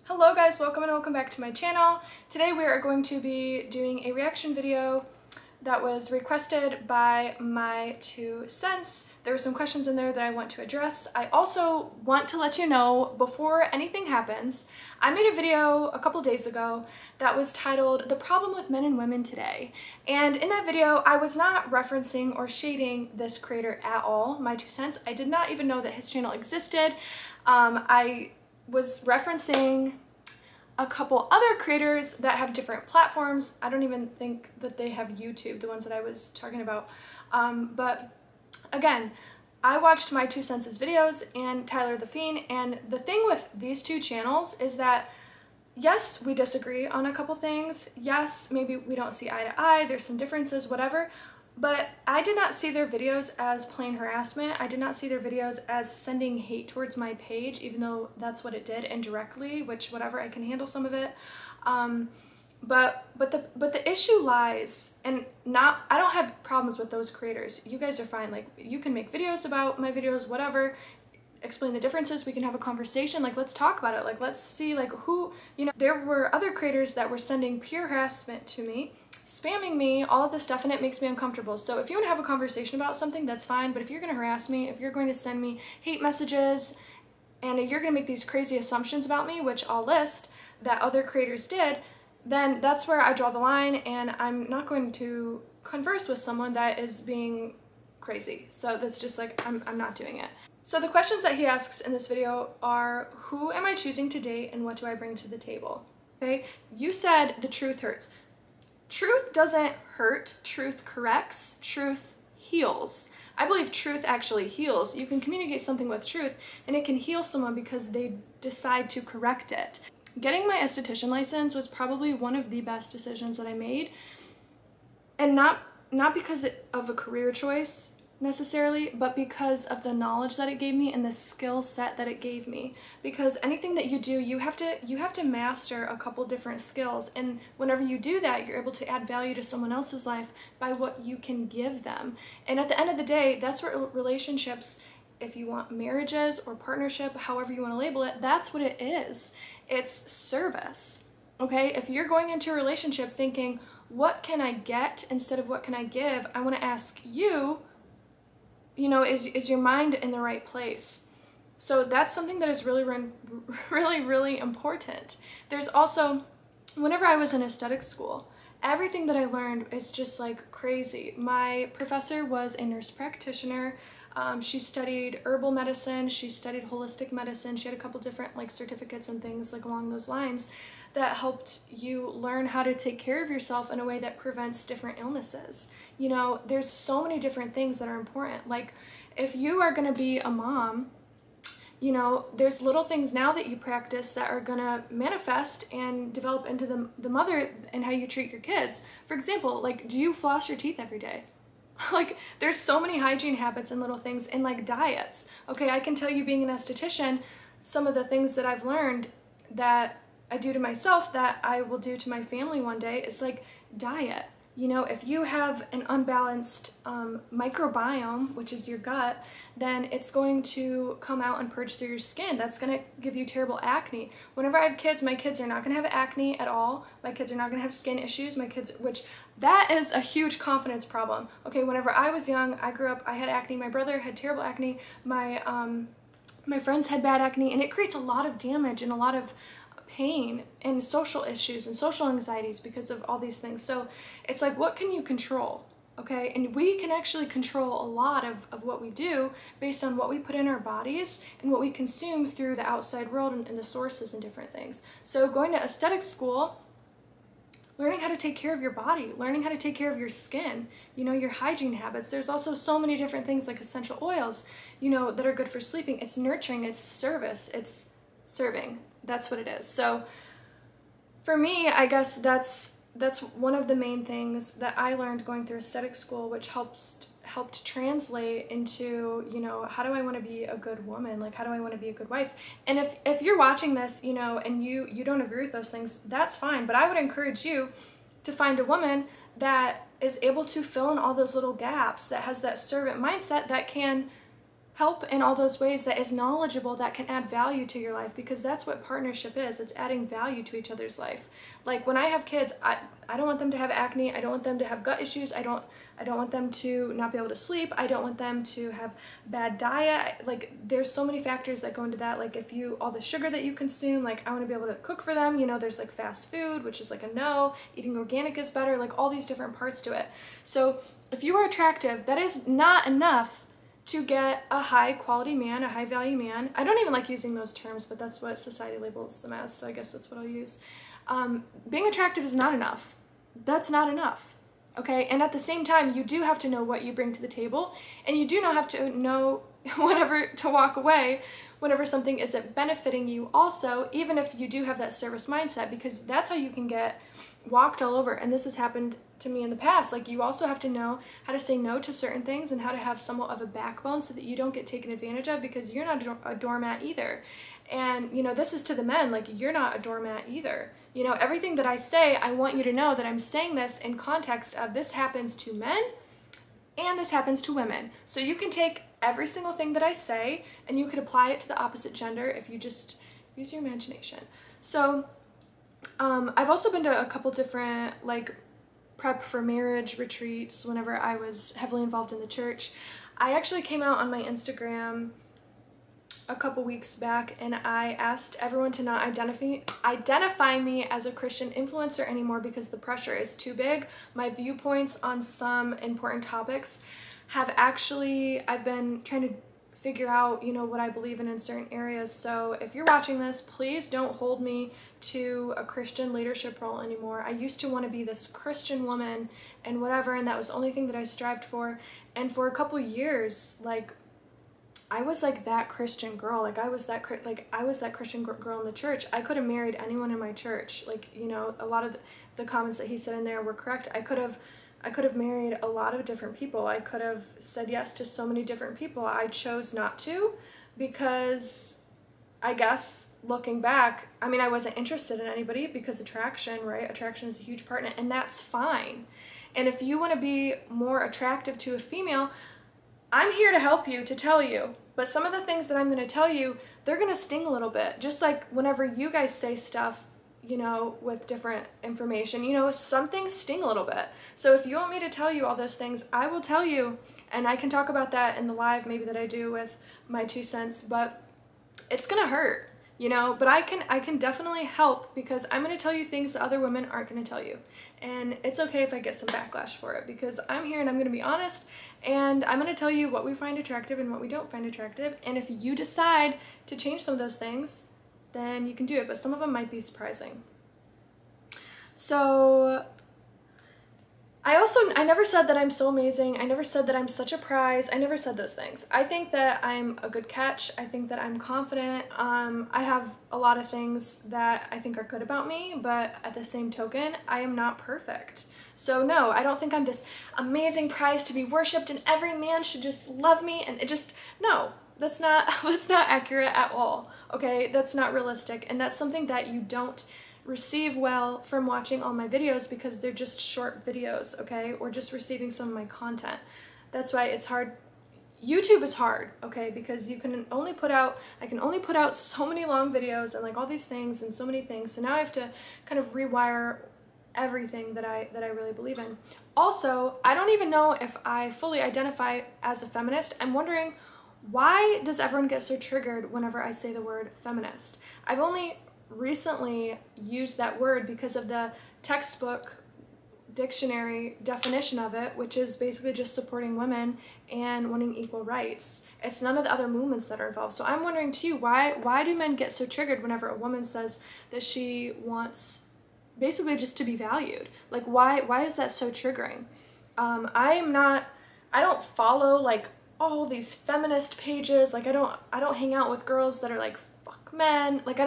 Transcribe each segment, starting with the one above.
Hello guys, welcome back to my channel. Today we are going to be doing a reaction video that was requested by my 2 cents. There were some questions in there that I want to address. I also want to let you know, before anything happens, I made a video a couple days ago that was titled "The Problem with Men and Women Today." And in that video, I was not referencing or shading this creator at all, my 2 cents. I did not even know that his channel existed. I was referencing a couple other creators that have different platforms. I don't even think that they have YouTube, the ones that I was talking about. But again, I watched my 2 cents' videos and Tyler the Fiend, and the thing with these 2 channels is that yes, we disagree on a couple things. Yes, maybe we don't see eye to eye, there's some differences, whatever. But I did not see their videos as plain harassment. I did not see their videos as sending hate towards my page, even though that's what it did indirectly, which whatever, I can handle some of it. But the issue lies, and I don't have problems with those creators. You guys are fine. Like, you can make videos about my videos, whatever, explain the differences, we can have a conversation, like, let's talk about it, like, let's see, like, who, you know, there were other creators that were sending pure harassment to me, spamming me, all of this stuff, and it makes me uncomfortable. So if you want to have a conversation about something, that's fine, but if you're going to harass me, if you're going to send me hate messages, and you're going to make these crazy assumptions about me, which I'll list, that other creators did, then that's where I draw the line, and I'm not going to converse with someone that is being crazy. So that's just like, I'm not doing it. So the questions that he asks in this video are, who am I choosing to date and what do I bring to the table? Okay, you said the truth hurts. Truth doesn't hurt, truth corrects, truth heals. I believe truth actually heals. You can communicate something with truth and it can heal someone because they decide to correct it. Getting my esthetician license was probably one of the best decisions that I made, and not because of a career choice necessarily, but because of the knowledge that it gave me and the skill set that it gave me. Because anything that you do, you have to master a couple different skills, and whenever you do that, you're able to add value to someone else's life by what you can give them. And at the end of the day, that's what relationships, if you want marriages or partnership, however you want to label it, that's what it is. It's service. Okay, if you're going into a relationship thinking, what can I get instead of what can I give, I want to ask you, you know, is your mind in the right place? So that's something that is really important. There's also, whenever I was in aesthetic school, everything that I learned is just like crazy. My professor was a nurse practitioner. She studied herbal medicine, she studied holistic medicine, she had a couple different like certificates and things like along those lines that helped you learn how to take care of yourself in a way that prevents different illnesses. You know, there's so many different things that are important. Like, if you are going to be a mom, you know, there's little things now that you practice that are going to manifest and develop into the mother and how you treat your kids. For example, like, do you floss your teeth every day? Like, there's so many hygiene habits and little things, and like diets. Okay, I can tell you, being an esthetician, some of the things that I've learned that I do to myself that I will do to my family one day is like diet. You know, if you have an unbalanced microbiome, which is your gut, then it's going to come out and purge through your skin. That's going to give you terrible acne. Whenever I have kids, my kids are not going to have acne at all. My kids are not going to have skin issues. My kids, which that is a huge confidence problem. Okay, whenever I was young, I grew up, I had acne. My brother had terrible acne. My friends had bad acne, and it creates a lot of damage and a lot of pain and social issues and social anxieties because of all these things. So it's like, what can you control? Okay, and we can actually control a lot of what we do based on what we put in our bodies and what we consume through the outside world and the sources and different things. So going to aesthetic school, learning how to take care of your body, learning how to take care of your skin, you know, your hygiene habits. There's also so many different things like essential oils, you know, that are good for sleeping. It's nurturing, it's service, it's serving. That's what it is. So for me, I guess that's one of the main things that I learned going through aesthetic school, which helped translate into, you know, how do I want to be a good woman? Like, how do I want to be a good wife? And if you're watching this, you know, and you don't agree with those things, that's fine. But I would encourage you to find a woman that is able to fill in all those little gaps, that has that servant mindset, that can help in all those ways, that is knowledgeable, that can add value to your life, because that's what partnership is. It's adding value to each other's life. Like when I have kids, I don't want them to have acne. I don't want them to have gut issues. I don't want them to not be able to sleep. I don't want them to have bad diet. Like there's so many factors that go into that. Like if all the sugar that you consume, like I want to be able to cook for them. You know, there's like fast food, which is like a no. Eating organic is better. Like all these different parts to it. So if you are attractive, that is not enough to get a high quality man, a high value man. I don't even like using those terms, but that's what society labels them as, so I guess that's what I'll use. Being attractive is not enough. That's not enough, okay? And at the same time, you do have to know what you bring to the table, and you do have to know whenever to walk away whenever something isn't benefiting you also, even if you do have that service mindset, because that's how you can get walked all over. And this has happened to me in the past. Like you also have to know how to say no to certain things and how to have somewhat of a backbone so that you don't get taken advantage of, because you're not a doormat either. And you know, this is to the men, like you're not a doormat either. You know, everything that I say, I want you to know that I'm saying this in context of this happens to men and this happens to women. So you can take every single thing that I say and you could apply it to the opposite gender if you just use your imagination. So I've also been to a couple different like prep for marriage retreats whenever I was heavily involved in the church. I actually came out on my Instagram a couple weeks back and I asked everyone to not identify me as a Christian influencer anymore because the pressure is too big. My viewpoints on some important topics have actually, I've been trying to figure out, you know, what I believe in certain areas. So if you're watching this, please don't hold me to a Christian leadership role anymore. I used to want to be this Christian woman and whatever, and that was the only thing that I strived for. And for a couple years, like, I was like that Christian girl. Like I was that Christian girl in the church. I could have married anyone in my church. Like, you know, a lot of the comments that he said in there were correct. I could have married a lot of different people. I could have said yes to so many different people. I chose not to because I guess looking back, I mean, I wasn't interested in anybody because attraction, right? Attraction is a huge part in it, and that's fine. And if you want to be more attractive to a female, I'm here to help you, to tell you. But some of the things that I'm going to tell you, they're going to sting a little bit. Just like whenever you guys say stuff, you know, with different information, you know, some things sting a little bit. So if you want me to tell you all those things, I will tell you, and I can talk about that in the live maybe that I do with my 2 cents, but it's gonna hurt, you know, but I can definitely help because I'm gonna tell you things that other women aren't gonna tell you. And it's okay if I get some backlash for it because I'm here and I'm gonna be honest and I'm gonna tell you what we find attractive and what we don't find attractive. And if you decide to change some of those things, then you can do it, but some of them might be surprising. So I never said that I'm so amazing. I never said that I'm such a prize. I never said those things. I think that I'm a good catch. I think that I'm confident. I have a lot of things that I think are good about me, but at the same token, I am not perfect. So no, I don't think I'm this amazing prize to be worshipped and every man should just love me and it just, no. That's not accurate at all, okay? That's not realistic, and that's something that you don't receive well from watching all my videos because they're just short videos, okay? Or just receiving some of my content. That's why it's hard. YouTube is hard, okay? Because I can only put out so many long videos and like all these things and so many things. So now I have to kind of rewire everything that I really believe in. Also, I don't even know if I fully identify as a feminist. I'm wondering, why does everyone get so triggered whenever I say the word feminist? I've only recently used that word because of the textbook dictionary definition of it, which is basically just supporting women and wanting equal rights. It's none of the other movements that are involved. So I'm wondering too, why do men get so triggered whenever a woman says that she wants basically just to be valued? Like why is that so triggering? I don't follow like all these feminist pages. Like I don't hang out with girls that are like fuck men. Like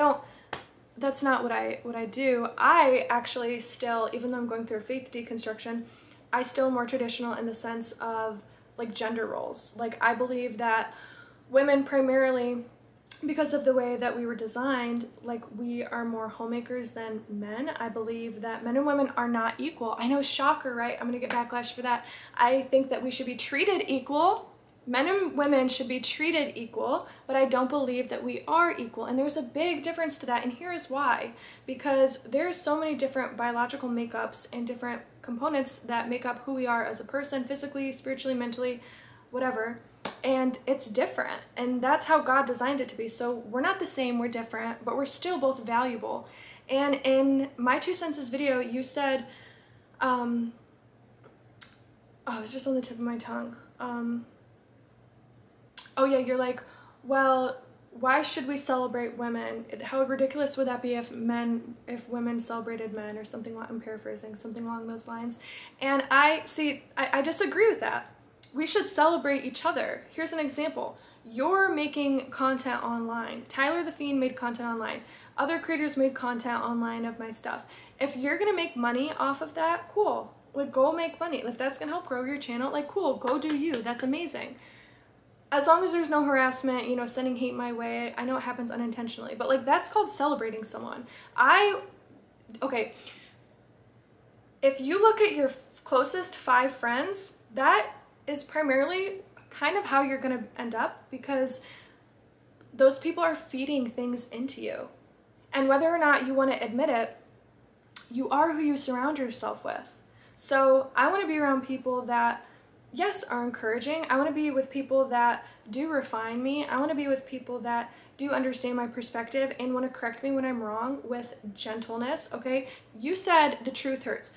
that's not what I do. I actually still, even though I'm going through a faith deconstruction, I still am more traditional in the sense of like gender roles. Like I believe that women primarily, because of the way that we were designed, like we are more homemakers than men. I believe that men and women are not equal. I know, shocker, right? I'm gonna get backlash for that. I think that we should be treated equal. Men and women should be treated equal, but I don't believe that we are equal. And there's a big difference to that, and here is why. Because there's so many different biological makeups and different components that make up who we are as a person, physically, spiritually, mentally, whatever. And it's different, and that's how God designed it to be. So we're not the same, we're different, but we're still both valuable. And in my 2 Senses video, you said, oh, it was just on the tip of my tongue. Oh yeah, you're like, well, why should we celebrate women? How ridiculous would that be if women celebrated men, or something, I'm paraphrasing, something along those lines. And I disagree with that. We should celebrate each other. Here's an example. You're making content online. Tyler the Fiend made content online. Other creators made content online of my stuff. If you're gonna make money off of that, cool. Like, go make money. If that's gonna help grow your channel, like, cool, go do you. That's amazing. As long as there's no harassment, you know, sending hate my way. I know it happens unintentionally, but like, that's called celebrating someone. Okay, if you look at your closest 5 friends, that is primarily kind of how you're gonna end up, because those people are feeding things into you. And whether or not you wanna admit it, you are who you surround yourself with. So I wanna be around people that, yes, are encouraging. I want to be with people that do refine me. I want to be with people that do understand my perspective and want to correct me when I'm wrong with gentleness, okay? You said the truth hurts.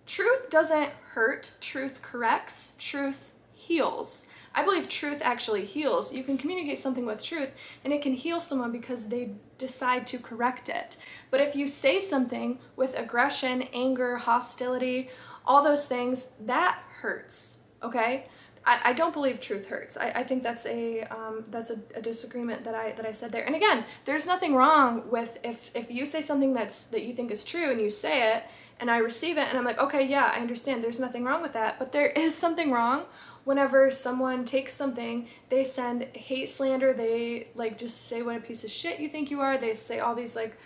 Truth doesn't hurt. Truth corrects. Truth heals. I believe truth actually heals. You can communicate something with truth and it can heal someone because they decide to correct it. But if you say something with aggression, anger, hostility, all those things, that hurts. Okay, I don't believe truth hurts. I think that's a disagreement that I said there. And again, there's nothing wrong with if you say something that you think is true and you say it and I receive it and I'm like, okay, yeah, I understand. There's nothing wrong with that. But there is something wrong whenever someone takes something, they send hate slander, they like just say what a piece of shit you think you are. They say all these like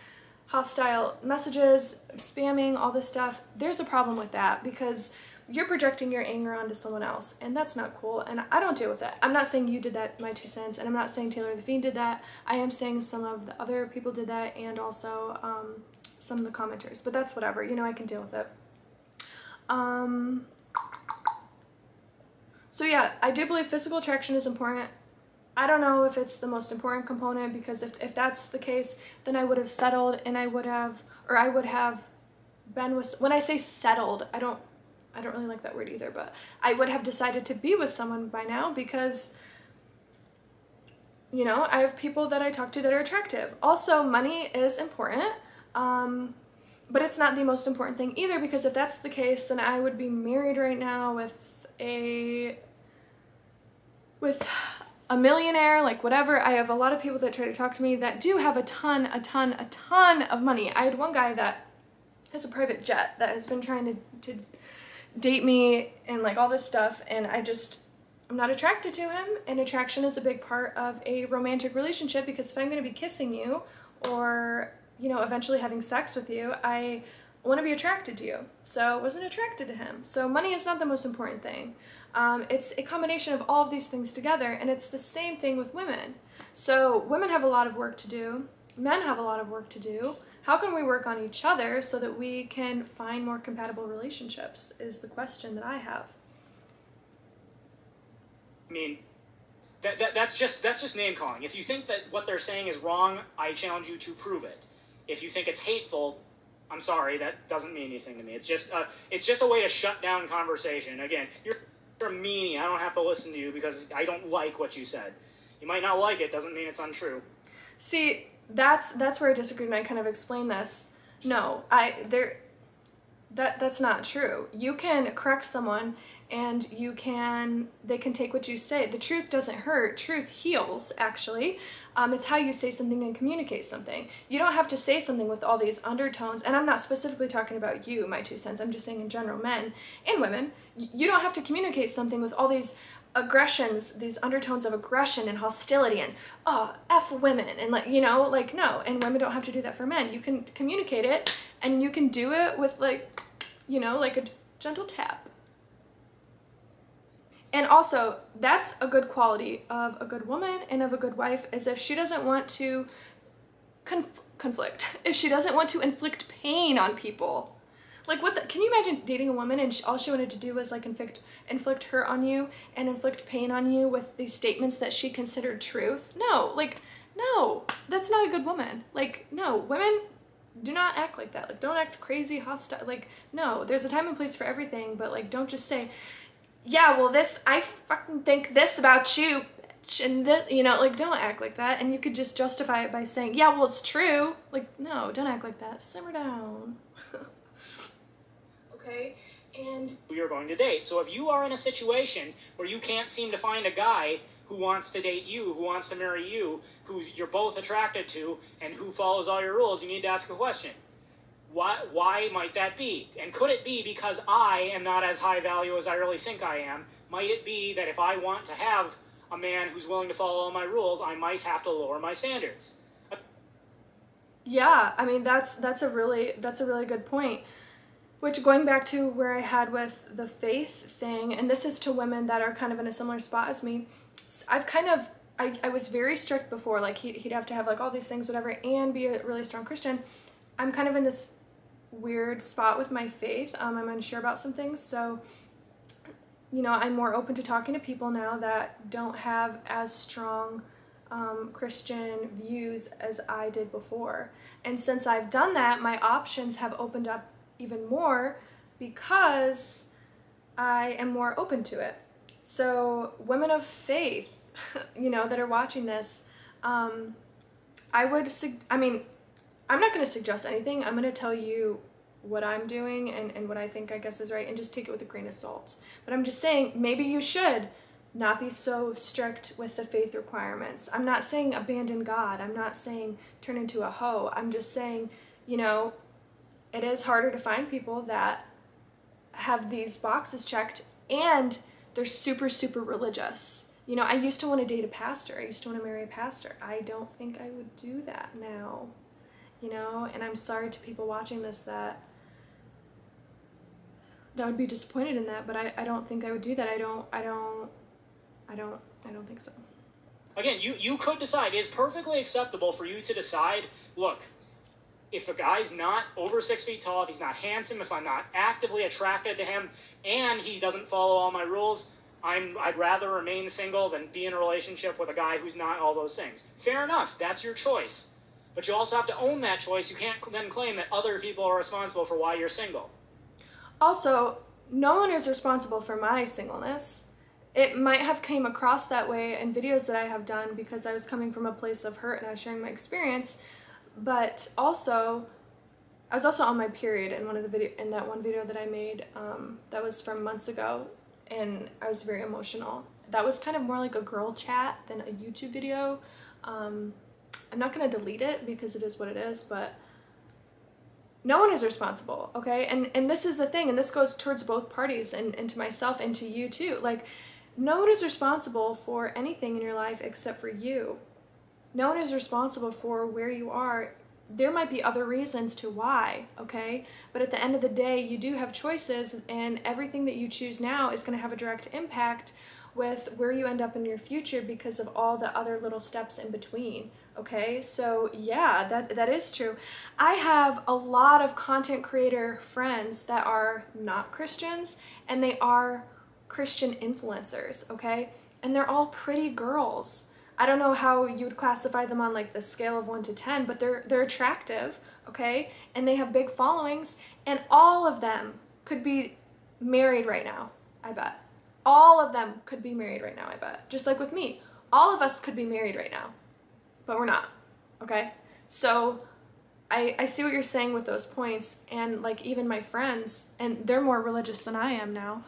hostile messages, spamming, all this stuff. There's a problem with that because you're projecting your anger onto someone else, and that's not cool, and I don't deal with that. I'm not saying you did that, my 2 cents, and I'm not saying Taylor the Fiend did that. I am saying some of the other people did that, and also some of the commenters, but that's whatever. You know, I can deal with it. So yeah, I do believe physical attraction is important. I don't know if it's the most important component, because if that's the case, then I would have settled, and I would have been with, when I say settled, I don't really like that word either, but I would have decided to be with someone by now because, you know, I have people that I talk to that are attractive. Also, money is important, but it's not the most important thing either, because if that's the case, then I would be married right now with a millionaire, like whatever. I have a lot of people that try to talk to me that do have a ton of money. I had one guy that has a private jet that has been trying to date me and like all this stuff, and I'm not attracted to him. And attraction is a big part of a romantic relationship, because if I'm going to be kissing you or, you know, eventually having sex with you, I want to be attracted to you. So I wasn't attracted to him. So money is not the most important thing. It's a combination of all of these things together, and it's the same thing with women. So women have a lot of work to do. Men have a lot of work to do. How can we work on each other so that we can find more compatible relationships is the question that I have. I mean, that's just name calling. If you think that what they're saying is wrong, I challenge you to prove it. If you think it's hateful, I'm sorry, that doesn't mean anything to me. It's just a way to shut down conversation. Again, you're a meanie. I don't have to listen to you because I don't like what you said. You might not like it, doesn't mean it's untrue. See, that's where I disagree, and I kind of explain this. No, that's not true. You can correct someone, and they can take what you say. The truth doesn't hurt. Truth heals, actually. It's how you say something and communicate something. You don't have to say something with all these undertones, and I'm not specifically talking about you, my 2 cents. I'm just saying in general, men and women. You don't have to communicate something with all these aggressions, these undertones of aggression and hostility and F women and like, you know, like, no. And women don't have to do that for men. You can communicate it, and you can do it with like, you know, like a gentle tap. And also, that's a good quality of a good woman and of a good wife, is if she doesn't want to conflict, if she doesn't want to inflict pain on people. Like, can you imagine dating a woman and all she wanted to do was like inflict hurt on you and inflict pain on you with these statements that she considered truth? No, like, no, that's not a good woman. Like, no, women do not act like that. Like, don't act crazy, hostile. Like, no, there's a time and place for everything, but like, don't just say, yeah, well, I fucking think this about you, bitch, and this, you know, like, don't act like that. And you could just justify it by saying, yeah, well, it's true. Like, no, don't act like that. Simmer down. Okay, and we are going to date. So if you are in a situation where you can't seem to find a guy who wants to date you, who wants to marry you, who you're both attracted to, and who follows all your rules, you need to ask a question. Why might that be? And could it be because I am not as high value as I really think I am? Might it be that if I want to have a man who's willing to follow all my rules, I might have to lower my standards? Yeah, I mean, that's a really good point. Which, going back to where I had with the faith thing, and this is to women that are kind of in a similar spot as me, I was very strict before, like he'd have to have like all these things, whatever, and be a really strong Christian. I'm kind of in this weird spot with my faith. I'm unsure about some things, so, you know, I'm more open to talking to people now that don't have as strong Christian views as I did before. And since I've done that, my options have opened up even more because I am more open to it. So women of faith, you know, that are watching this, I'm not going to suggest anything. I'm going to tell you what I'm doing and what I think, I guess, is right, and just take it with a grain of salt. But I'm just saying, maybe you should not be so strict with the faith requirements. I'm not saying abandon God. I'm not saying turn into a hoe. I'm just saying, you know, it is harder to find people that have these boxes checked and they're super, super religious. You know, I used to want to date a pastor. I used to want to marry a pastor. I don't think I would do that now, you know, and I'm sorry to people watching this that would be disappointed in that, but I don't think I would do that. I don't think so. Again, you could decide. It's perfectly acceptable for you to decide, look, if a guy's not over 6 feet tall, if he's not handsome, if I'm not actively attracted to him, and he doesn't follow all my rules, I'd rather remain single than be in a relationship with a guy who's not all those things. Fair enough, that's your choice. But you also have to own that choice. You can't then claim that other people are responsible for why you're single. Also, no one is responsible for my singleness. It might have came across that way in videos that I have done because I was coming from a place of hurt and I was sharing my experience. But also, I was also on my period in that one video that I made that was from months ago, and I was very emotional. That was kind of more like a girl chat than a YouTube video. I'm not going to delete it because it is what it is, but no one is responsible, okay? And this is the thing, and this goes towards both parties and to myself and to you too. Like, no one is responsible for anything in your life except for you. No one is responsible for where you are. There might be other reasons to why, okay? But at the end of the day, you do have choices, and everything that you choose now is going to have a direct impact with where you end up in your future because of all the other little steps in between, okay? So yeah, that is true. I have a lot of content creator friends that are not Christians, and they are Christian influencers, okay? And they're all pretty girls. I don't know how you would classify them on like the scale of 1 to 10, but they're attractive, okay? And they have big followings, and all of them could be married right now, I bet. All of them could be married right now, I bet. Just like with me. All of us could be married right now, but we're not, okay? So I see what you're saying with those points, and like even my friends, and they're more religious than I am now,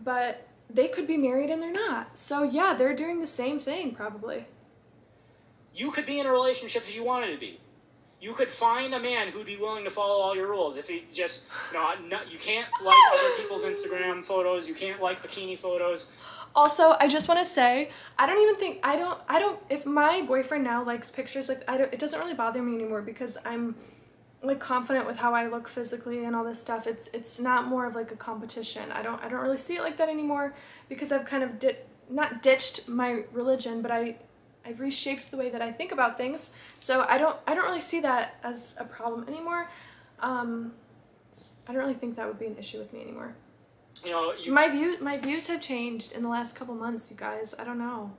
but they could be married and they're not. So yeah, they're doing the same thing probably. You could be in a relationship if you wanted to be. You could find a man who'd be willing to follow all your rules. If he just, you can't like other people's Instagram photos. You can't like bikini photos. Also, I just want to say, if my boyfriend now likes pictures, like, it doesn't really bother me anymore because I'm like confident with how I look physically and all this stuff. It's not more of like a competition. I don't really see it like that anymore, because I've kind of not ditched my religion, but I've reshaped the way that I think about things. So I don't really see that as a problem anymore. I don't really think that would be an issue with me anymore. You know, my views have changed in the last couple months, you guys. I don't know.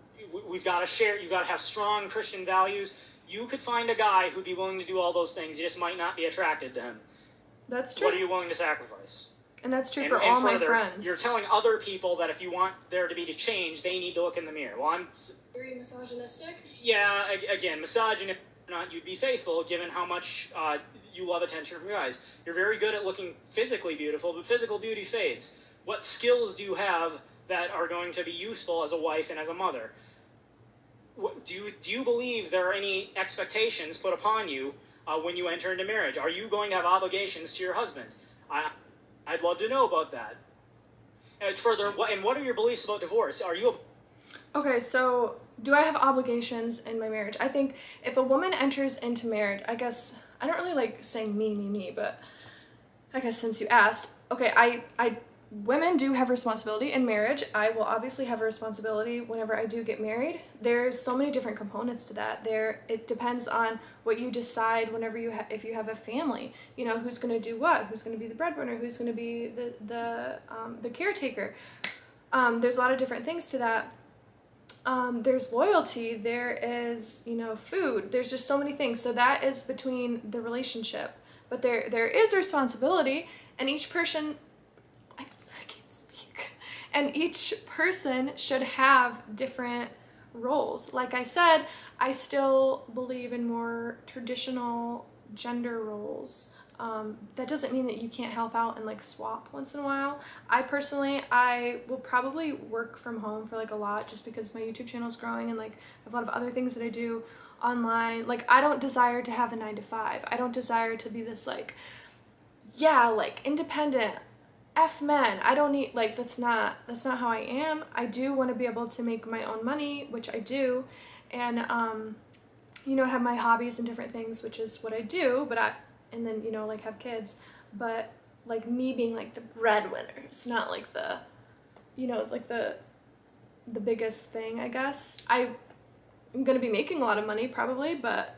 We've got to share. You've got to have strong Christian values. You could find a guy who'd be willing to do all those things. You just might not be attracted to him. That's true. What are you willing to sacrifice? And that's true for all my friends. You're telling other people that if you want there to be a change, they need to look in the mirror. Well, I'm very misogynistic. Yeah, again, misogynistic or not, you'd be faithful given how much you love attention from guys. You're very good at looking physically beautiful, but physical beauty fades. What skills do you have that are going to be useful as a wife and as a mother? Do you believe there are any expectations put upon you when you enter into marriage? Are you going to have obligations to your husband? I'd love to know about that. And further, what are your beliefs about divorce? Are you Okay, so do I have obligations in my marriage? I think if a woman enters into marriage, I guess, I don't really like saying me, but I guess since you asked, okay, women do have responsibility in marriage. I will obviously have a responsibility whenever I do get married. There's so many different components to that. It depends on what you decide whenever if you have a family. You know, who's going to do what? Who's going to be the breadwinner? Who's going to be the caretaker? There's a lot of different things to that. There's loyalty. There is, you know, food. There's just so many things. So that is between the relationship. But there is responsibility, and each person. I can't speak. And each person should have different roles. Like I said, I still believe in more traditional gender roles. That doesn't mean that you can't help out and like swap once in a while. I will probably work from home for like a lot, just because my YouTube channel is growing and like I have a lot of other things that I do online. Like I don't desire to have a 9-to-5. I don't desire to be this like, yeah, like independent, F men. I don't need, like, that's not how I am. I do want to be able to make my own money, which I do, and you know, have my hobbies and different things, which is what I do, and then, you know, like have kids, but like me being like the breadwinner, it's not like the, you know, like the biggest thing, I guess. I'm gonna be making a lot of money probably, but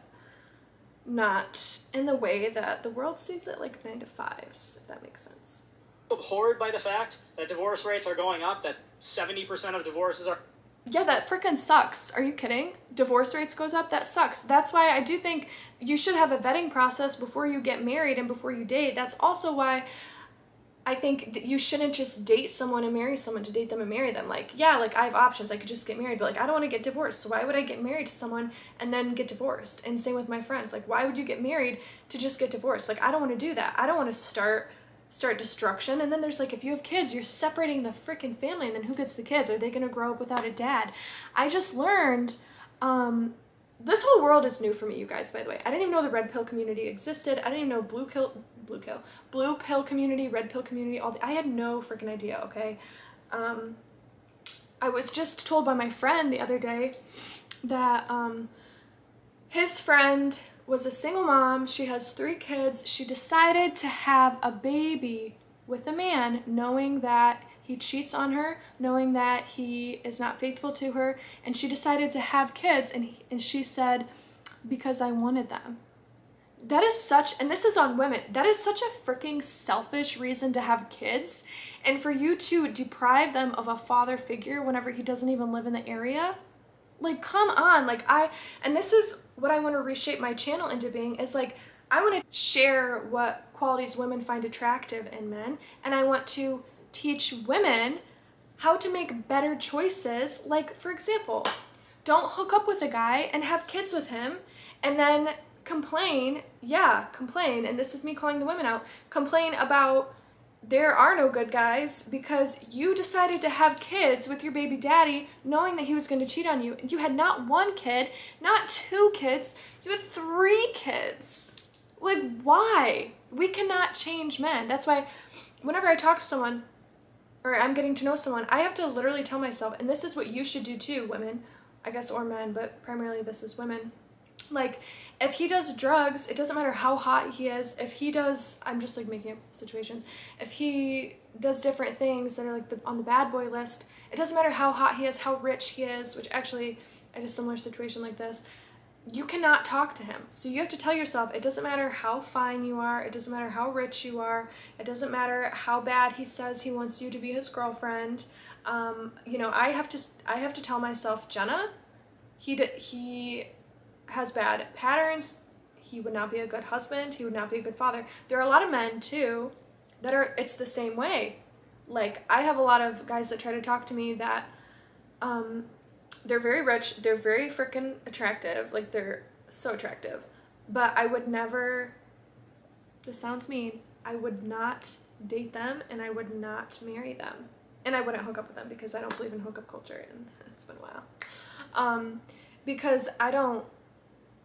not in the way that the world sees it, like 9-to-5s, if that makes sense. Abhorred by the fact that divorce rates are going up, that 70% of divorces are... Yeah, that freaking sucks. Are you kidding? Divorce rates goes up? That sucks. That's why I do think you should have a vetting process before you get married and before you date. That's also why I think that you shouldn't just date someone and marry someone to date them and marry them. Like, yeah, like I have options. I could just get married, but like I don't want to get divorced. So why would I get married to someone and then get divorced? And same with my friends. Like, why would you get married to just get divorced? Like, I don't want to do that. I don't want to start destruction. And then there's like, if you have kids, you're separating the freaking family, and then who gets the kids? Are they going to grow up without a dad? I just learned, this whole world is new for me, you guys, by the way. I didn't even know the red pill community existed. I didn't even know blue pill community, red pill community, I had no freaking idea, okay? I was just told by my friend the other day that, his friend was a single mom. She has 3 kids. She decided to have a baby with a man, knowing that he cheats on her, knowing that he is not faithful to her, and she decided to have kids, and she said, because I wanted them. That is such, and this is on women, that is such a freaking selfish reason to have kids, and for you to deprive them of a father figure whenever he doesn't even live in the area. Like, come on. Like, and this is what I want to reshape my channel into being, is like, I want to share what qualities women find attractive in men, and I want to teach women how to make better choices. Like, for example, don't hook up with a guy and have kids with him and then complain, and this is me calling the women out, complain about there are no good guys because you decided to have kids with your baby daddy knowing that he was going to cheat on you. You had not 1 kid, not 2 kids, you had 3 kids. Like, why? We cannot change men. That's why whenever I talk to someone or I'm getting to know someone, I have to literally tell myself, and this is what you should do too, women, I guess, or men, but primarily this is women. Like, if he does drugs, it doesn't matter how hot he is. If he does, I'm just like making up situations. If he does different things that are like on the bad boy list, it doesn't matter how hot he is, how rich he is, which actually I had a similar situation like this. You cannot talk to him. So you have to tell yourself, it doesn't matter how fine you are, it doesn't matter how rich you are, it doesn't matter how bad he says he wants you to be his girlfriend. You know, I have to tell myself, Jenna, he has bad patterns, he would not be a good husband, he would not be a good father. There are a lot of men too that are, it's the same way. Like, I have a lot of guys that try to talk to me that they're very rich, they're very freaking attractive, like they're so attractive, but I would never, this sounds mean, I would not date them and I would not marry them. And I wouldn't hook up with them because I don't believe in hookup culture, and it's been a while. Because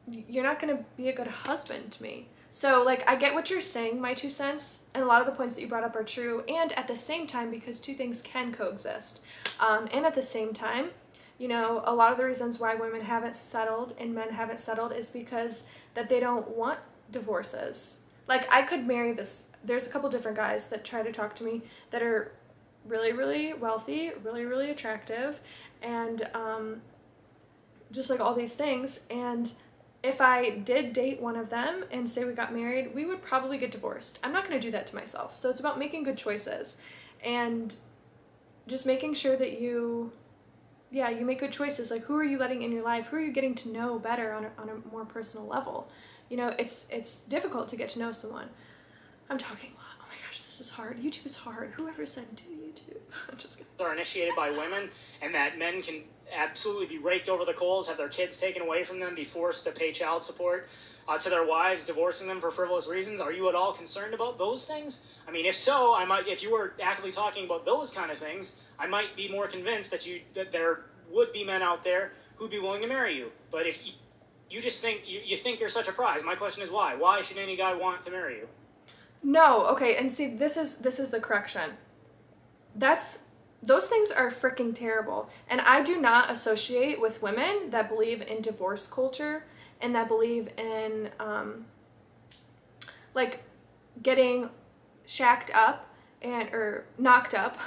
you're not going to be a good husband to me. So, like, I get what you're saying, my 2 cents, and a lot of the points that you brought up are true, and at the same time, because two things can coexist. And at the same time, you know, a lot of the reasons why women haven't settled and men haven't settled is because that they don't want divorces. Like, I could marry this, there's a couple different guys that try to talk to me that are really, really wealthy, really, really attractive, and just like all these things, and if I did date one of them and say we got married, we would probably get divorced. I'm not going to do that to myself. So it's about making good choices and just making sure that you make good choices. Like, who are you letting in your life? Who are you getting to know better on a more personal level? You know, it's difficult to get to know someone. I'm talking a lot. Oh my gosh, this is hard. YouTube is hard. Whoever said do YouTube? I'm just kidding. Are initiated by women, and that men can absolutely be raked over the coals, have their kids taken away from them, be forced to pay child support to their wives, divorcing them for frivolous reasons. Are you at all concerned about those things? I mean, if so, if you were actively talking about those kind of things, I might be more convinced that there would be men out there who'd be willing to marry you. But if you just think you think you're such a prize, my question is why? Why should any guy want to marry you? No, okay, and see, this is the correction. Those things are freaking terrible. And I do not associate with women that believe in divorce culture and that believe in, like, getting shacked up or knocked up,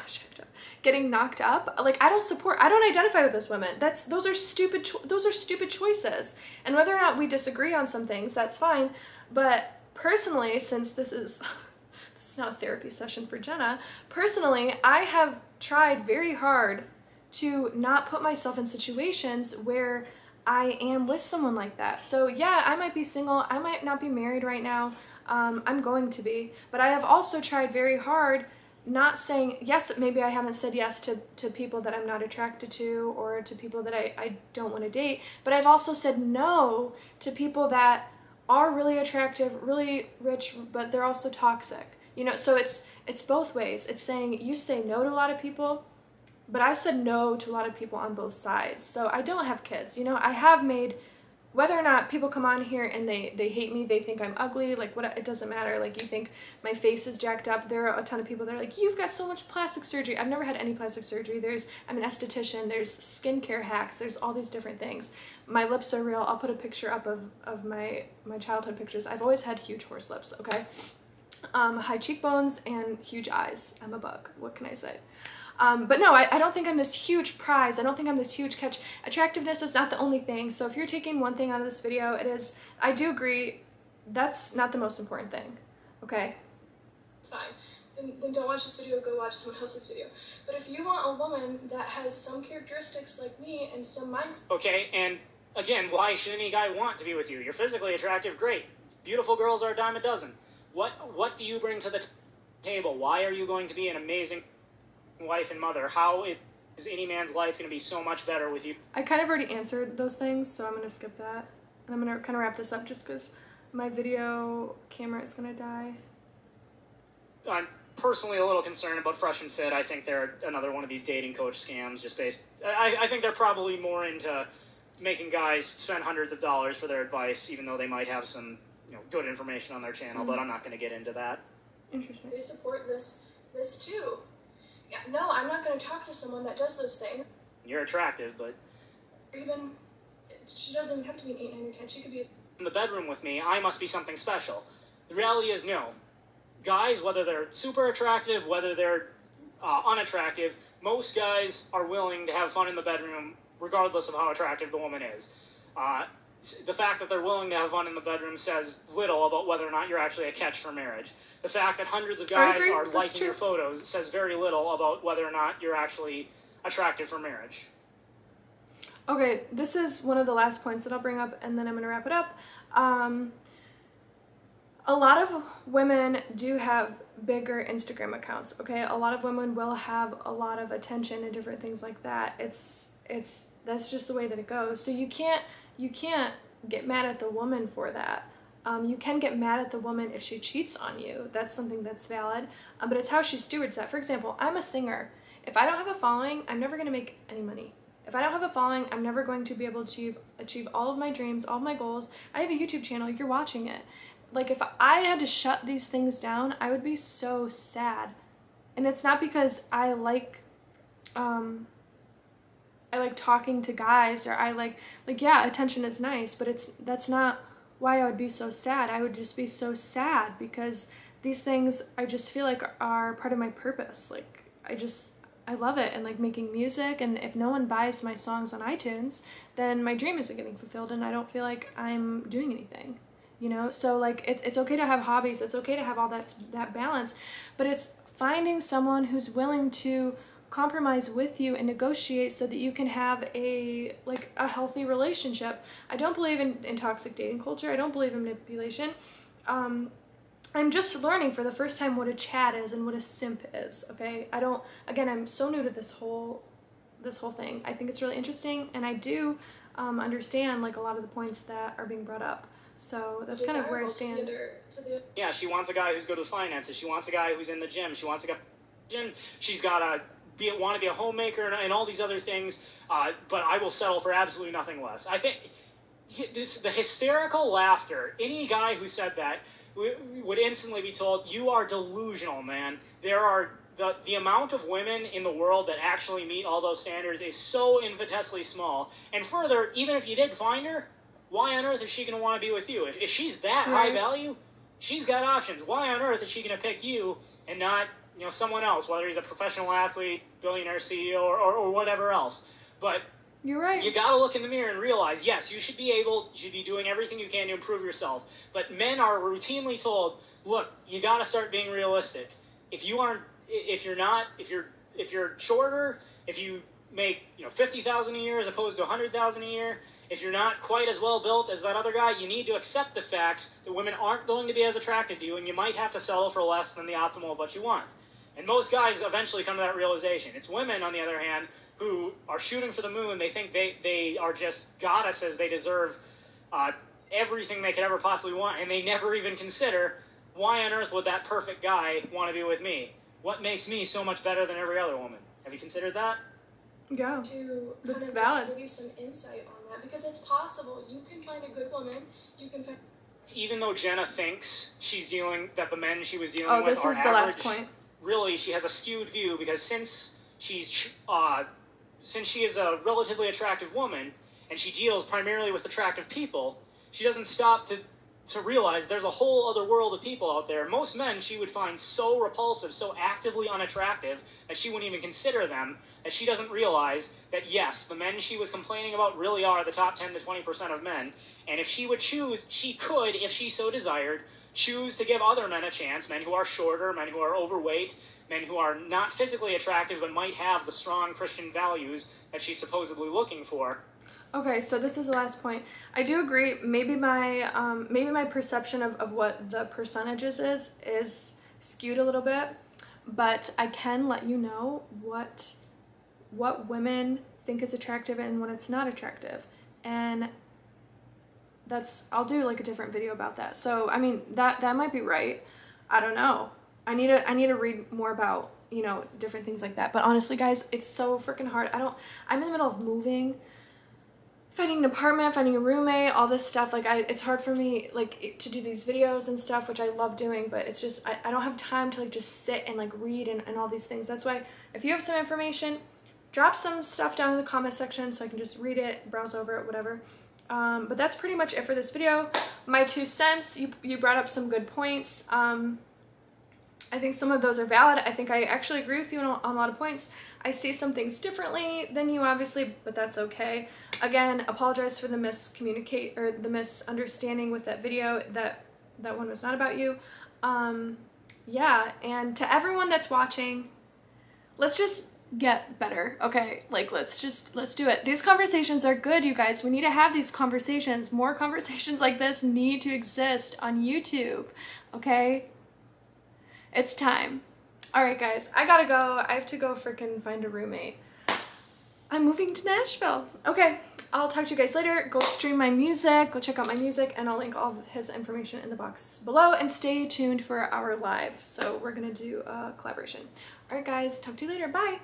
getting knocked up. Like, I don't identify with those women. Those are stupid choices. And whether or not we disagree on some things, that's fine. But personally, since this is not a therapy session for Jenna, personally, I have tried very hard to not put myself in situations where I am with someone like that. So yeah, I might be single, I might not be married right now, I'm going to be, but I have also tried very hard not saying yes. Maybe I haven't said yes to people that I'm not attracted to or to people that I don't want to date, but I've also said no to people that are really attractive, really rich, but they're also toxic. You know, so it's both ways. It's saying you say no to a lot of people, but I've said no to a lot of people on both sides. So I don't have kids. You know, I have made, whether or not people come on here and they hate me, they think I'm ugly, like what, it doesn't matter. Like, you think my face is jacked up. There are a ton of people that are like, you've got so much plastic surgery. I've never had any plastic surgery. I'm an esthetician. There's skincare hacks. There's all these different things. My lips are real. I'll put a picture up of my childhood pictures. I've always had huge horse lips, okay? High cheekbones and huge eyes. I'm a bug. What can I say? But no, I don't think I'm this huge prize. I don't think I'm this huge catch. Attractiveness is not the only thing. So if you're taking one thing out of this video, it is, I do agree, that's not the most important thing. Okay? It's fine. Then don't watch this video, go watch someone else's video. But if you want a woman that has some characteristics like me and some mindset. Okay, and again, why should any guy want to be with you? You're physically attractive, great. Beautiful girls are a dime a dozen. What do you bring to the table? Why are you going to be an amazing wife and mother? How is any man's life going to be so much better with you? I kind of already answered those things, so I'm going to skip that. And I'm going to kind of wrap this up just because my video camera is going to die. I'm personally a little concerned about Fresh and Fit. I think they're another one of these dating coach scams just based... I think they're probably more into making guys spend hundreds of dollars for their advice, even though they might have some good information on their channel, but I'm not going to get into that. Interesting. They support this too. Yeah, no, I'm not going to talk to someone that does those things. You're attractive, but... Even she doesn't have to be an 8, 9, or 10. She could be in the bedroom with me, I must be something special. The reality is no. Guys, whether they're super attractive, whether they're unattractive, most guys are willing to have fun in the bedroom regardless of how attractive the woman is. The fact that they're willing to have fun in the bedroom says little about whether or not you're actually a catch for marriage. The fact that hundreds of guys are liking your photos says very little about whether or not you're actually attractive for marriage. Okay, this is one of the last points that I'll bring up, and then I'm going to wrap it up. A lot of women do have bigger Instagram accounts, okay? A lot of women will have a lot of attention and different things like that. That's just the way that it goes. So you can't get mad at the woman for that. You can get mad at the woman if she cheats on you. That's something that's valid, but it's how she stewards that. For example, I'm a singer. If I don't have a following, I'm never going to make any money. If I don't have a following, I'm never going to be able to achieve all of my dreams, all of my goals. I have a YouTube channel, you're watching it. Like, if I had to shut these things down, I would be so sad. And it's not because I like talking to guys, or I like yeah, attention is nice, but that's not why I would be so sad. I would just be so sad because these things I just feel like are part of my purpose. Like, I love it, and like making music, and if no one buys my songs on iTunes, then my dream isn't getting fulfilled and I don't feel like I'm doing anything, you know? So like it's okay to have hobbies, it's okay to have all that balance, but it's finding someone who's willing to compromise with you and negotiate so that you can have a healthy relationship. I don't believe in toxic dating culture. I don't believe in manipulation. I'm just learning for the first time what a chat is and what a simp is, okay? I'm so new to this whole thing. I think it's really interesting, and I do understand like a lot of the points that are being brought up. So that's kind of where I stand. Yeah, she wants a guy who's good with finances. She wants a guy who's in the gym. She wants a guy she's got to want to be a homemaker and all these other things, but I will settle for absolutely nothing less. I think the hysterical laughter, any guy who said that would instantly be told, you are delusional, man. There are the amount of women in the world that actually meet all those standards is so infinitesimally small. And further, even if you did find her, why on earth is she going to want to be with you? If she's that high value, she's got options. Why on earth is she going to pick you and not, you know, someone else, whether he's a professional athlete, billionaire CEO, or whatever else? But you're right. You got to look in the mirror and realize, yes, you should be doing everything you can to improve yourself. But men are routinely told, look, you got to start being realistic. If you're shorter, if you make, you know, $50,000 a year as opposed to $100,000 a year, if you're not quite as well built as that other guy, you need to accept the fact that women aren't going to be as attracted to you, and you might have to settle for less than the optimal of what you want. And most guys eventually come to that realization. It's women, on the other hand, who are shooting for the moon. They think they are just goddesses. They deserve everything they could ever possibly want, and they never even consider, why on earth would that perfect guy want to be with me? What makes me so much better than every other woman? Have you considered that? Yeah, That's valid. Give you some insight on that, because it's possible. You can find a good woman. You can find. Even though Jenna thinks that the men she was dealing with are this is the last point. Really, she has a skewed view, because since she is a relatively attractive woman and she deals primarily with attractive people, she doesn't stop to realize there's a whole other world of people out there. Most men she would find so repulsive, so actively unattractive, that she wouldn't even consider them, that she doesn't realize that, yes, the men she was complaining about really are the top 10 to 20% of men. And if she would choose, she could, if she so desired, choose to give other men a chance, men who are shorter, men who are overweight, men who are not physically attractive but might have the strong Christian values that she's supposedly looking for. Okay, so this is the last point. I do agree. Maybe my perception of what the percentages is skewed a little bit, but I can let you know what women think is attractive and when it's not attractive, and I'll do like a different video about that. So I mean that might be right. I don't know. I need to read more about, you know, different things like that. But honestly, guys, it's so freaking hard. I'm in the middle of moving, finding an apartment, finding a roommate, all this stuff. Like it's hard for me to do these videos and stuff, which I love doing, but it's just I don't have time to like just sit and like read and all these things. That's why if you have some information, drop some stuff down in the comment section so I can just read it, browse over it, whatever. But that's pretty much it for this video. My 2 cents, you brought up some good points. I think some of those are valid. I think I actually agree with you on a lot of points. I see some things differently than you, obviously, but that's okay. Again, apologize for the misunderstanding with that video. That one was not about you. Yeah, and to everyone that's watching, let's just get better, okay? Like, let's do it. These conversations are good, you guys. We need to have these conversations. More conversations like this need to exist on YouTube, okay? It's time. All right, guys, I gotta go. I have to go freaking find a roommate. I'm moving to Nashville. Okay, I'll talk to you guys later. Go stream my music, go check out my music, and I'll link all of his information in the box below, and stay tuned for our live. So we're gonna do a collaboration. All right, guys, talk to you later. Bye.